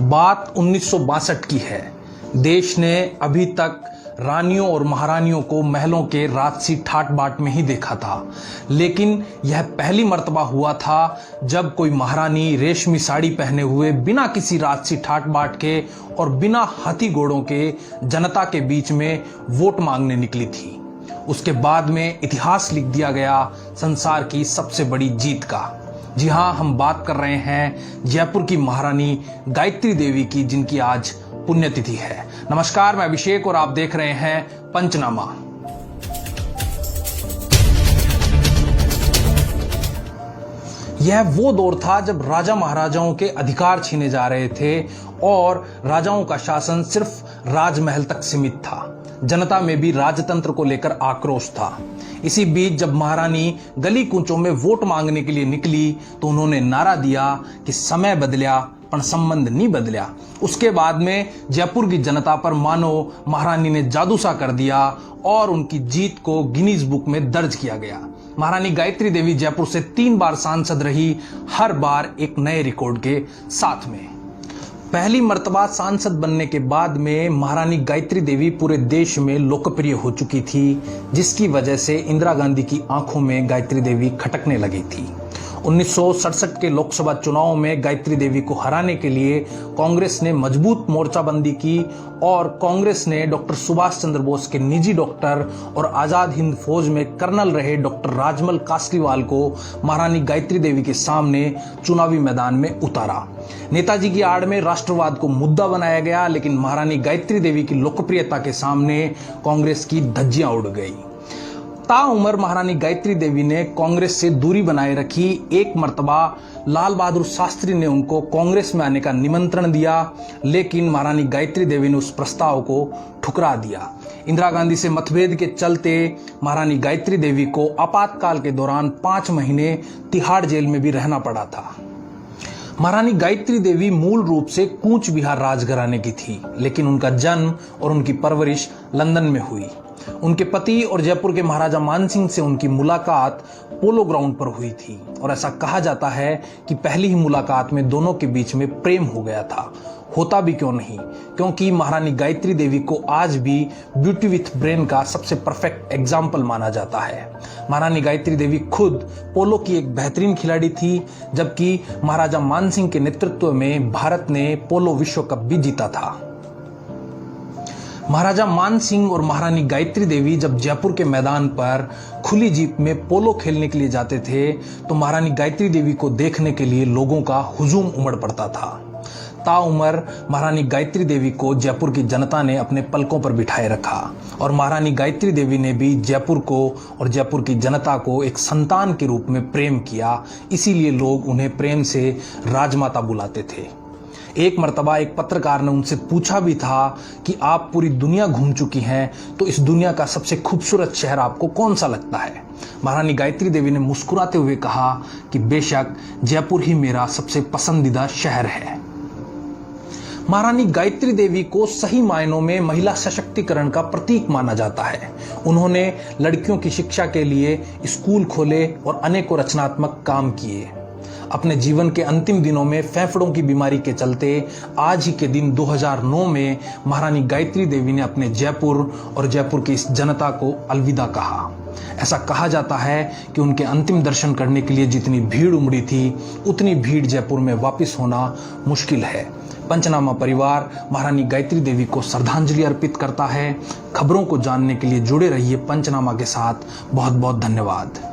बात 1962 की है। देश ने अभी तक रानियों और महारानियों को महलों के राजसी ठाट बाट में ही देखा था, लेकिन यह पहली मर्तबा हुआ था जब कोई महारानी रेशमी साड़ी पहने हुए बिना किसी राजसी ठाट बाट के और बिना हाथी घोड़ों के जनता के बीच में वोट मांगने निकली थी। उसके बाद में इतिहास लिख दिया गया संसार की सबसे बड़ी जीत का। जी हाँ, हम बात कर रहे हैं जयपुर की महारानी गायत्री देवी की, जिनकी आज पुण्यतिथि है। नमस्कार, मैं अभिषेक और आप देख रहे हैं पंचनामा। यह वो दौर था जब राजा महाराजाओं के अधिकार छीने जा रहे थे और राजाओं का शासन सिर्फ राजमहल तक सीमित था। जनता में भी राजतंत्र को लेकर आक्रोश था। इसी बीच जब महारानी गली कूचों में वोट मांगने के लिए निकली तो उन्होंने नारा दिया कि समय बदलिया पर संबंध नहीं बदलिया। उसके बाद में जयपुर की जनता पर मानो महारानी ने जादू सा कर दिया और उनकी जीत को गिनीज बुक में दर्ज किया गया। महारानी गायत्री देवी जयपुर से 3 बार सांसद रही, हर बार एक नए रिकॉर्ड के साथ में। पहली मर्तबा सांसद बनने के बाद में महारानी गायत्री देवी पूरे देश में लोकप्रिय हो चुकी थी, जिसकी वजह से इंदिरा गांधी की आंखों में गायत्री देवी खटकने लगी थी। 1967 के लोकसभा चुनाव में गायत्री देवी को हराने के लिए कांग्रेस ने मजबूत मोर्चाबंदी की और कांग्रेस ने डॉक्टर सुभाष चंद्र बोस के निजी डॉक्टर और आजाद हिंद फौज में कर्नल रहे डॉक्टर राजमल कासरीवाल को महारानी गायत्री देवी के सामने चुनावी मैदान में उतारा। नेताजी की आड़ में राष्ट्रवाद को मुद्दा बनाया गया, लेकिन महारानी गायत्री देवी की लोकप्रियता के सामने कांग्रेस की धज्जियां उड़ गई। ताउम्र महारानी गायत्री देवी ने कांग्रेस से दूरी बनाए रखी। एक मर्तबा लाल बहादुर शास्त्री ने उनको कांग्रेस में आने का निमंत्रण दिया, लेकिन महारानी गायत्री देवी ने उस प्रस्ताव को ठुकरा दिया। इंदिरा गांधी से मतभेद के चलते महारानी गायत्री देवी को आपातकाल के दौरान 5 महीने तिहाड़ जेल में भी रहना पड़ा था। महारानी गायत्री देवी मूल रूप से कूच बिहार राजघराने की थी, लेकिन उनका जन्म और उनकी परवरिश लंदन में हुई। उनके पति और जयपुर के महाराजा मानसिंह से उनकी मुलाकात पोलो ग्राउंड पर हुई थी और ऐसा कहा जाता है कि पहली ही मुलाकात में दोनों के बीच में प्रेम हो गया था। होता भी क्यों नहीं, क्योंकि महारानी गायत्री देवी को आज भी ब्यूटी विथ ब्रेन का सबसे परफेक्ट एग्जाम्पल माना जाता है। महारानी गायत्री देवी खुद पोलो की एक बेहतरीन खिलाड़ी थी, जबकि महाराजा मानसिंह के नेतृत्व में भारत ने पोलो विश्व कप भी जीता था। महाराजा मानसिंह और महारानी गायत्री देवी जब जयपुर के मैदान पर खुली जीप में पोलो खेलने के लिए जाते थे तो महारानी गायत्री देवी को देखने के लिए लोगों का हुजूम उमड़ पड़ता था। ताउम्र महारानी गायत्री देवी को जयपुर की जनता ने अपने पलकों पर बिठाए रखा और महारानी गायत्री देवी ने भी जयपुर को और जयपुर की जनता को एक संतान के रूप में प्रेम किया। इसीलिए लोग उन्हें प्रेम से राजमाता बुलाते थे। एक मर्तबा एक पत्रकार ने उनसे पूछा भी था कि आप पूरी दुनिया घूम चुकी हैं, तो इस दुनिया का सबसे खूबसूरत शहर आपको कौन सा लगता है? महारानी गायत्री देवी ने मुस्कुराते हुए कहा कि बेशक जयपुर ही मेरा सबसे पसंदीदा शहर है। महारानी गायत्री देवी को सही मायनों में महिला सशक्तिकरण का प्रतीक माना जाता है। उन्होंने लड़कियों की शिक्षा के लिए स्कूल खोले और अनेकों रचनात्मक काम किए। अपने जीवन के अंतिम दिनों में फेफड़ों की बीमारी के चलते आज ही के दिन 2009 में महारानी गायत्री देवी ने अपने जयपुर और जयपुर की इस जनता को अलविदा कहा। ऐसा कहा जाता है कि उनके अंतिम दर्शन करने के लिए जितनी भीड़ उमड़ी थी, उतनी भीड़ जयपुर में वापस होना मुश्किल है। पंचनामा परिवार महारानी गायत्री देवी को श्रद्धांजलि अर्पित करता है। खबरों को जानने के लिए जुड़े रहिए पंचनामा के साथ। बहुत बहुत धन्यवाद।